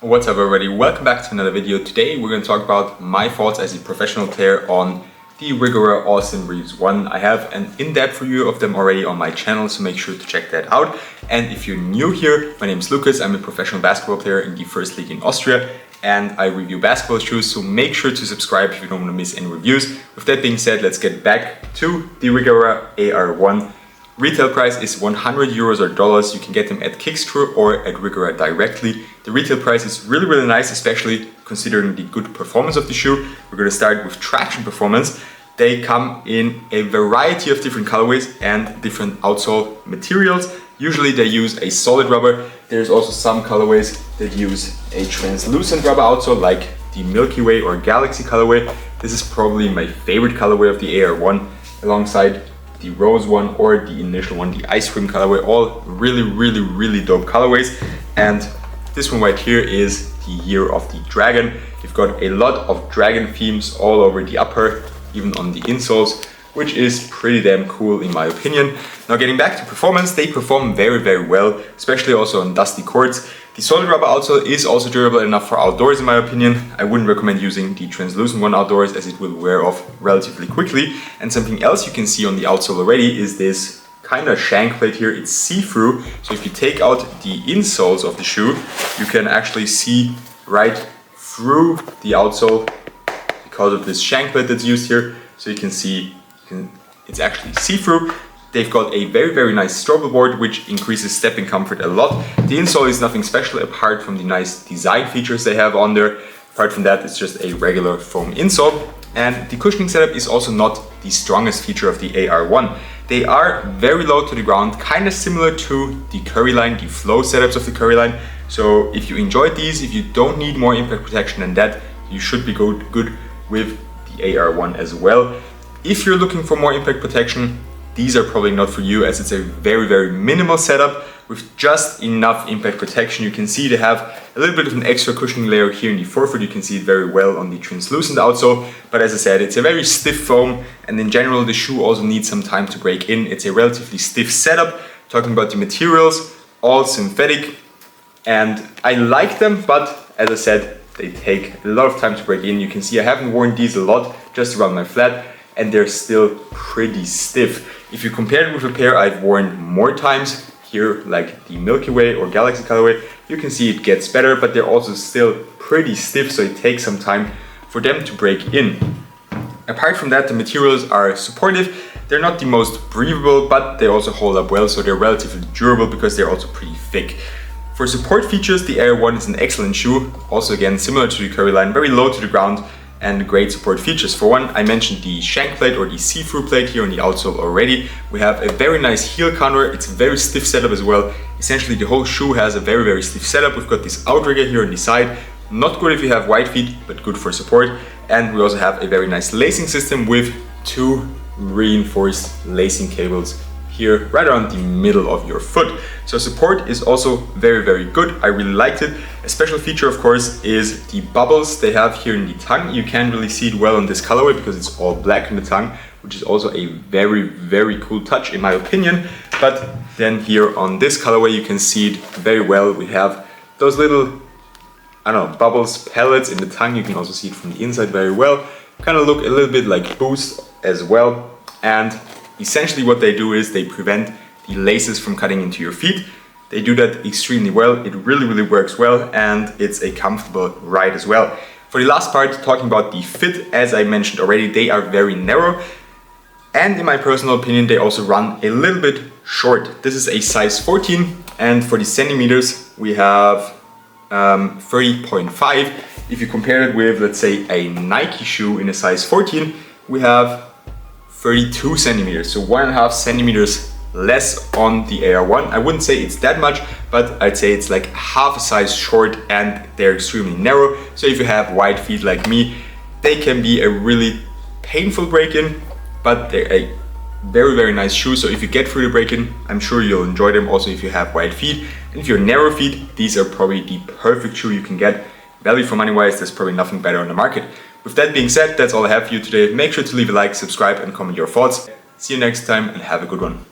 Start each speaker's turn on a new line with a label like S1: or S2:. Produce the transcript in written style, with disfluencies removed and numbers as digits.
S1: What's up everybody, welcome back to another video. Today we're going to talk about my thoughts as a professional player on the Rigorer Austin Reaves 1. I have an in-depth review of them already on my channel, so make sure to check that out. And if you're new here, my name is Lucas, I'm a professional basketball player in the first league in Austria and I review basketball shoes, so make sure to subscribe if you don't want to miss any reviews. With that being said, let's get back to the Rigorer AR1. Retail price is 100 euros or dollars. You can get them at Kickscrew or at Rigorer directly. The retail price is really nice, especially considering the good performance of the shoe. We're going to start with traction performance. They come in a variety of different colorways and different outsole materials. Usually they use a solid rubber. There's also some colorways that use a translucent rubber outsole, like the Milky Way or Galaxy colorway. This is probably my favorite colorway of the AR1, alongside the rose one or the initial one, the ice cream colorway. All really dope colorways. And this one right here is the Year of the Dragon. You've got a lot of dragon themes all over the upper, even on the insoles, which is pretty damn cool in my opinion. Now getting back to performance, they perform very well, especially also on dusty courts. The solid rubber outsole is also durable enough for outdoors in my opinion. I wouldn't recommend using the translucent one outdoors as it will wear off relatively quickly. And something else you can see on the outsole already is this kind of shank plate here. It's see-through, so if you take out the insoles of the shoe, you can actually see right through the outsole because of this shank plate that's used here. So you can see it's actually see-through. They've got a very nice strobe board, which increases stepping comfort a lot. The insole is nothing special apart from the nice design features they have on there. Apart from that, it's just a regular foam insole. And the cushioning setup is also not the strongest feature of the AR1. They are very low to the ground, kind of similar to the Curry line, the flow setups of the Curry line. So if you enjoyed these, if you don't need more impact protection than that, you should be good with the AR1 as well. If you're looking for more impact protection, these are probably not for you, as it's a very minimal setup with just enough impact protection. You can see they have a little bit of an extra cushioning layer here in the forefoot. You can see it very well on the translucent outsole. But as I said, it's a very stiff foam, and in general the shoe also needs some time to break in. It's a relatively stiff setup. Talking about the materials, all synthetic, and I like them, but as I said, they take a lot of time to break in. You can see I haven't worn these a lot, just around my flat, and they're still pretty stiff. If you compare it with a pair I've worn more times, here like the Milky Way or Galaxy colorway, you can see it gets better, but they're also still pretty stiff, so it takes some time for them to break in. Apart from that, the materials are supportive. They're not the most breathable, but they also hold up well, so they're relatively durable because they're also pretty thick. For support features, the AR1 is an excellent shoe. Also again, similar to the Curry line, very low to the ground and great support features. For one, I mentioned the shank plate or the see-through plate here on the outsole already. We have a very nice heel counter. It's a very stiff setup as well. Essentially the whole shoe has a very stiff setup. We've got this outrigger here on the side. Not good if you have wide feet, but good for support. And we also have a very nice lacing system with two reinforced lacing cables here right around the middle of your foot. So support is also very good. I really liked it. A special feature, of course, is the bubbles they have here in the tongue. You can't really see it well on this colorway because it's all black in the tongue, which is also a very cool touch in my opinion. But then here on this colorway, you can see it very well. We have those little, I don't know, bubbles, pellets in the tongue. You can also see it from the inside very well. Kind of look a little bit like Boost as well. And essentially what they do is they prevent the laces from cutting into your feet. They do that extremely well. It really works well, and it's a comfortable ride as well. For the last part, talking about the fit, as I mentioned already, they are very narrow. And in my personal opinion, they also run a little bit short. This is a size 14, and for the centimeters, we have 30.5. If you compare it with, let's say, a Nike shoe in a size 14, we have 32 centimeters, so 1.5 centimeters less on the AR1. I wouldn't say it's that much, but I'd say it's like half a size short, and they're extremely narrow. So if you have wide feet like me, they can be a really painful break-in, but they're a very nice shoe. So if you get through the break-in, I'm sure you'll enjoy them also if you have wide feet. And if you're narrow feet, these are probably the perfect shoe you can get. Value for money wise, there's probably nothing better on the market. With that being said, that's all I have for you today. Make sure to leave a like, subscribe, and comment your thoughts. See you next time, and have a good one.